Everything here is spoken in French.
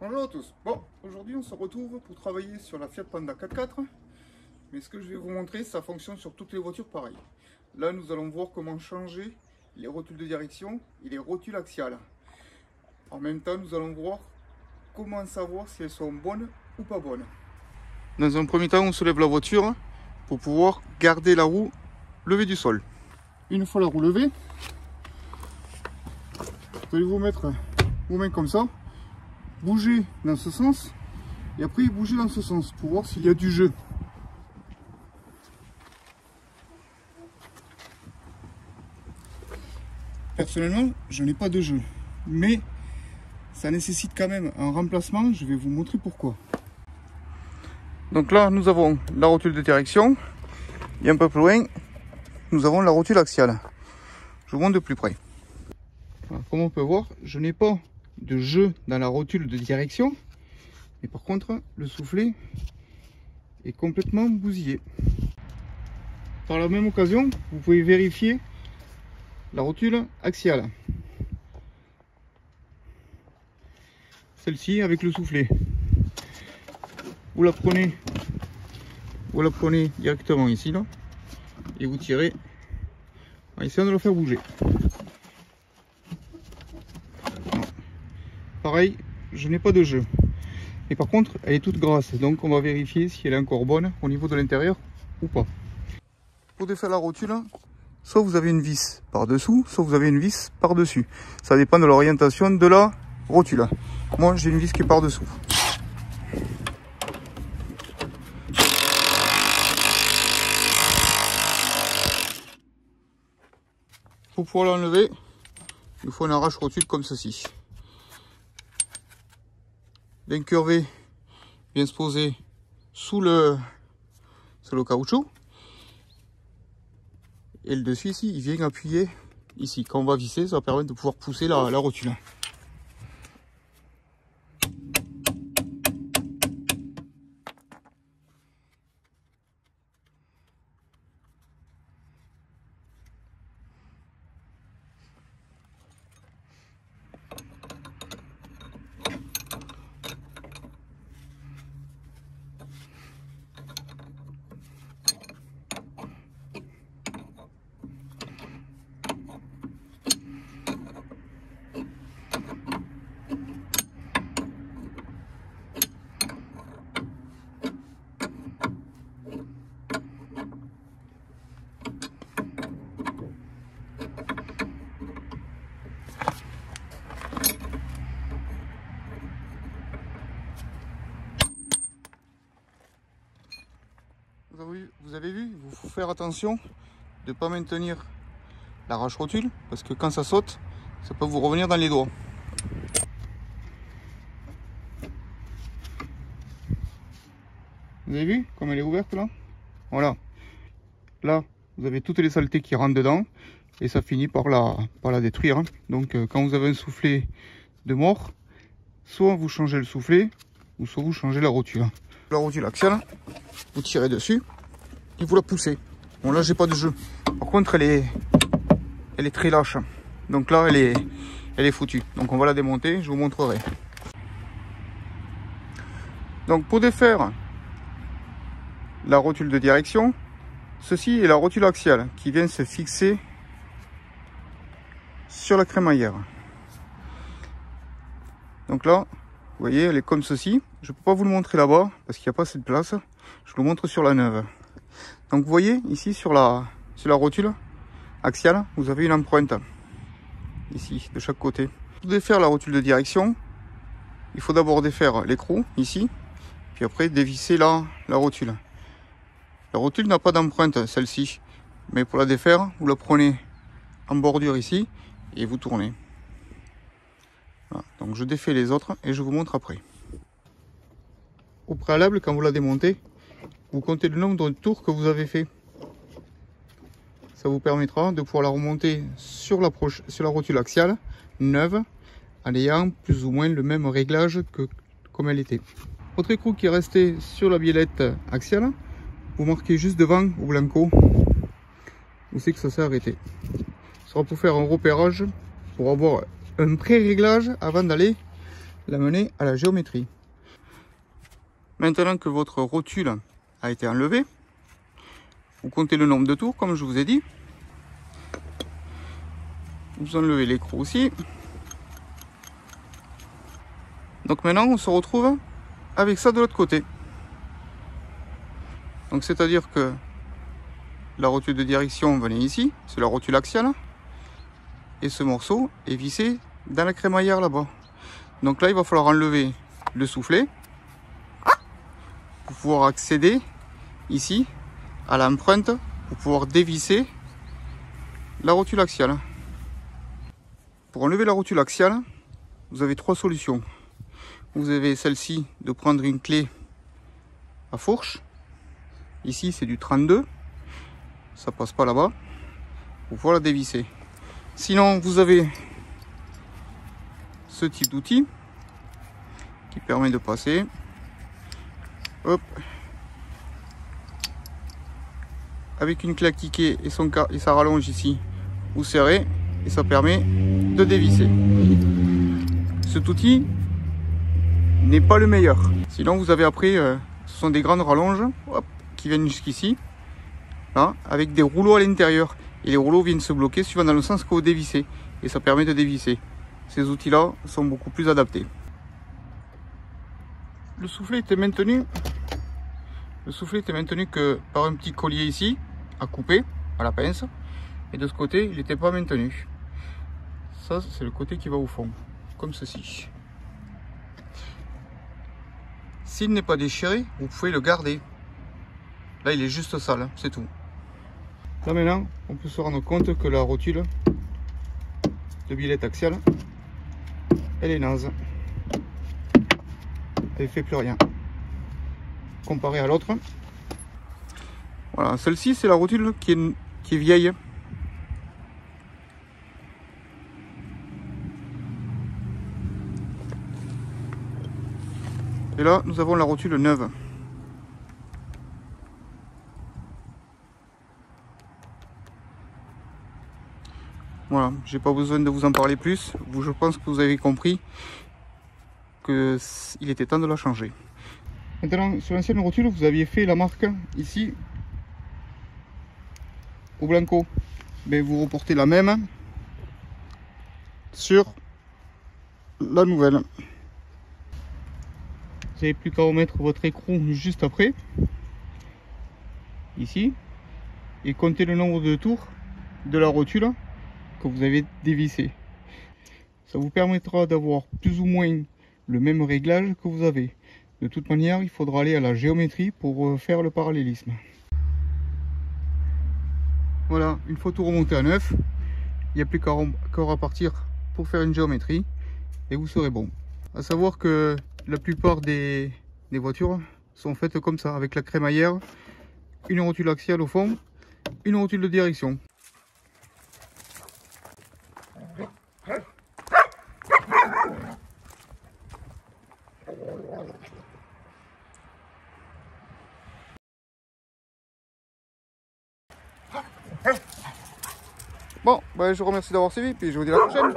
Bonjour à tous. Bon, aujourd'hui on se retrouve pour travailler sur la Fiat Panda 4x4. Mais ce que je vais vous montrer, ça fonctionne sur toutes les voitures pareil. Là, nous allons voir comment changer les rotules de direction et les rotules axiales. En même temps, nous allons voir comment savoir si elles sont bonnes ou pas bonnes. Dans un premier temps, on soulève la voiture pour pouvoir garder la roue levée du sol. Une fois la roue levée, vous allez vous mettre vos mains comme ça, bouger dans ce sens et après bouger dans ce sens pour voir s'il y a du jeu. Personnellement, je n'ai pas de jeu, mais ça nécessite quand même un remplacement. Je vais vous montrer pourquoi. Donc là, nous avons la rotule de direction et un peu plus loin, nous avons la rotule axiale. Je vous montre de plus près. Voilà, comme on peut voir, je n'ai pas de jeu dans la rotule de direction, mais par contre, le soufflet est complètement bousillé. Par la même occasion, vous pouvez vérifier la rotule axiale. Celle-ci avec le soufflet. Vous la prenez directement ici là et vous tirez en essayant de la faire bouger. Pareil, je n'ai pas de jeu. Et par contre, elle est toute grasse, donc on va vérifier si elle est encore bonne au niveau de l'intérieur ou pas. Pour défaire la rotule, soit vous avez une vis par-dessous, soit vous avez une vis par-dessus. Ça dépend de l'orientation de la rotule. Moi, j'ai une vis qui est par-dessous. Pour pouvoir l'enlever, il faut un arrache-rotule comme ceci. L'incurvé vient se poser sous le caoutchouc. Et le dessus ici, il vient appuyer ici. Quand on va visser, ça va permettre de pouvoir pousser la rotule. Vous avez vu, il faut faire attention de ne pas maintenir l'arrache-rotule parce que quand ça saute, ça peut vous revenir dans les doigts. Vous avez vu comme elle est ouverte là? Voilà. Là, vous avez toutes les saletés qui rentrent dedans et ça finit par la détruire. Hein. Donc quand vous avez un soufflet de mort, soit vous changez le soufflet ou soit vous changez la rotule. La rotule axiale, vous tirez dessus et vous la poussez. Bon là j'ai pas de jeu. Par contre elle est très lâche. Donc là elle est foutue. Donc on va la démonter, je vous montrerai. Donc pour défaire la rotule de direction, ceci est la rotule axiale qui vient se fixer sur la crémaillère. Donc là, vous voyez, elle est comme ceci. Je ne peux pas vous le montrer là-bas parce qu'il n'y a pas assez de place. Je vous le montre sur la neuve. Donc vous voyez ici sur la rotule axiale, vous avez une empreinte ici de chaque côté. Pour défaire la rotule de direction, il faut d'abord défaire l'écrou ici, puis après dévisser la rotule. La rotule n'a pas d'empreinte, celle-ci, mais pour la défaire, vous la prenez en bordure ici et vous tournez. Voilà. Donc je défais les autres et je vous montre après. Au préalable, quand vous la démontez, vous comptez le nombre de tours que vous avez fait. Ça vous permettra de pouvoir la remonter sur la rotule axiale neuve en ayant plus ou moins le même réglage que comme elle était. Votre écrou qui est resté sur la biellette axiale, vous marquez juste devant au blanco où c'est que ça s'est arrêté. Ce sera pour faire un repérage, pour avoir un pré-réglage avant d'aller l'amener à la géométrie. Maintenant que votre rotule a été enlevée, vous comptez le nombre de tours comme je vous ai dit. Vous enlevez l'écrou aussi. Donc maintenant on se retrouve avec ça de l'autre côté. Donc c'est-à-dire que la rotule de direction venait ici, c'est la rotule axiale. Et ce morceau est vissé dans la crémaillère là-bas. Donc là il va falloir enlever le soufflet pour pouvoir accéder ici à l'empreinte pour pouvoir dévisser la rotule axiale. Pour enlever la rotule axiale, vous avez trois solutions. Vous avez celle-ci de prendre une clé à fourche. Ici c'est du 32, ça passe pas là-bas, pour pouvoir la dévisser. Sinon vous avez ce type d'outil qui permet de passer, hop, avec une clé à cliquer et ça rallonge ici, vous serrez et ça permet de dévisser. Cet outil n'est pas le meilleur. Sinon vous avez après, ce sont des grandes rallonges, hop, qui viennent jusqu'ici, là, avec des rouleaux à l'intérieur. Et les rouleaux viennent se bloquer suivant dans le sens que vous dévissez. Et ça permet de dévisser. Ces outils-là sont beaucoup plus adaptés. Le soufflet était maintenu. Le soufflet était maintenu que par un petit collier ici, à couper, à la pince. Et de ce côté, il n'était pas maintenu. Ça, c'est le côté qui va au fond, comme ceci. S'il n'est pas déchiré, vous pouvez le garder. Là, il est juste sale, c'est tout. Là maintenant, on peut se rendre compte que la rotule de billette axiale, elle est naze. Elle ne fait plus rien. Comparé à l'autre. Voilà, celle-ci, c'est la rotule qui est vieille. Et là, nous avons la rotule neuve. Voilà, j'ai pas besoin de vous en parler plus. Je pense que vous avez compris que il était temps de la changer. Maintenant, sur l'ancienne rotule, vous aviez fait la marque ici au blanco. Mais vous reportez la même sur la nouvelle. Vous n'avez plus qu'à remettre votre écrou juste après, ici, et compter le nombre de tours de la rotule que vous avez dévissé. Ça vous permettra d'avoir plus ou moins le même réglage que vous avez. De toute manière, il faudra aller à la géométrie pour faire le parallélisme. Voilà, une fois tout remonté à neuf, il n'y a plus qu'à repartir pour faire une géométrie et vous serez bon. À savoir que la plupart des voitures sont faites comme ça, avec la crémaillère, une rotule axiale au fond, une rotule de direction. Bon, je vous remercie d'avoir suivi, puis je vous dis à la prochaine.